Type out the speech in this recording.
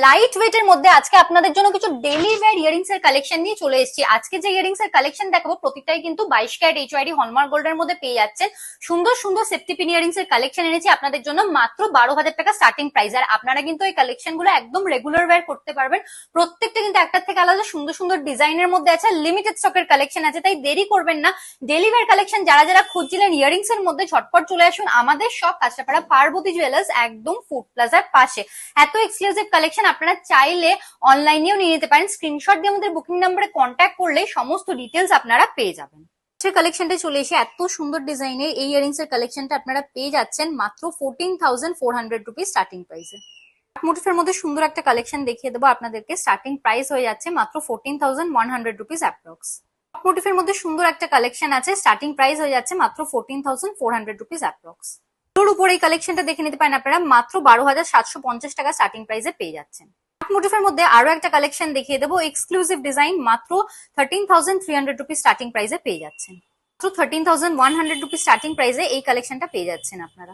Light weight এর মধ্যে আজকে আপনাদের জন্য কিছু ডেইলি ওয়্যার ইয়ারিংস এর কালেকশন নিয়ে চলে এসেছি। আজকে যে ইয়ারিংস এর কালেকশন দেখাবো প্রত্যেকটাই কিন্তু 22 ক্যারেট এইচওআইডি হলমার্ক গোল্ডের মধ্যে পেয়ে যাচ্ছেন। সুন্দর সুন্দর সেফটি পিন ইয়ারিংস এর কালেকশন এনেছি আপনাদের জন্য মাত্র 12,000 টাকা স্টার্টিং প্রাইস। আর আপনারা কিন্তু এই কালেকশন গুলো একদম রেগুলার ওয়্যার করতে পারবেন। প্রত্যেকটা কিন্তু একটার থেকে আলাদা সুন্দর সুন্দর ডিজাইনের মধ্যে আছে, লিমিটেড স্টকের কালেকশন আছে, তাই দেরি করবেন না। ডেইলি ওয়্যার কালেকশন যারা যারা খুঁজছিলেন ইয়ারিংস এর মধ্যে ঝটপট চলে আসুন আমাদের শপ কাঁচরাপাড়া পার্বতী জুয়েলার্স, একদম ফুড প্লাজার পাশে। এত এক্সক্লুসিভ কালেকশন আপনারা চাইলে অনলাইনেও নিয়ে নিতে পারেন। স্ক্রিনশট দিয়ে আমাদের বুকিং নাম্বারে কন্ট্যাক্ট করলে সমস্ত ডিটেলস আপনারা পেয়ে যাবেন। কালেকশনটা চলে এসে এত সুন্দর ডিজাইনের এই ইয়ারিংস এর কালেকশনটা আপনারা পেয়ে যাচ্ছেন মাত্র 14,400 রুপিস স্টার্টিং প্রাইসে। মোটিফের মধ্যে সুন্দর একটা কালেকশন দেখিয়ে দেবো আপনাদেরকে। স্টার্টিং প্রাইস হয়ে যাচ্ছে মাত্র 14,100 রুপিস অ্যাপ্রক্স। মোটিফের মধ্যে সুন্দর একটা কালেকশন আছে, স্টার্টিং প্রাইস হয়ে যাচ্ছে মাত্র 14,400 রুপিস অ্যাপ্রক্স। এর উপর এই কালেকশনটা দেখে নিতে পারেন আপনারা মাত্র 12,750 টাকা স্টার্টিং প্রাইসে পেয়ে যাচ্ছেন। মোটিফের মধ্যে আরো একটা কালেকশন দেখিয়ে দেবো, এক্সক্লুসিভ ডিজাইন, মাত্র 13,300 রুপিস স্টার্টিং প্রাইসে পেয়ে যাচ্ছেন। মাত্র 13,100 রুপিস স্টার্টিং প্রাইসে এই কালেকশনটা পেয়ে যাচ্ছেন আপনারা।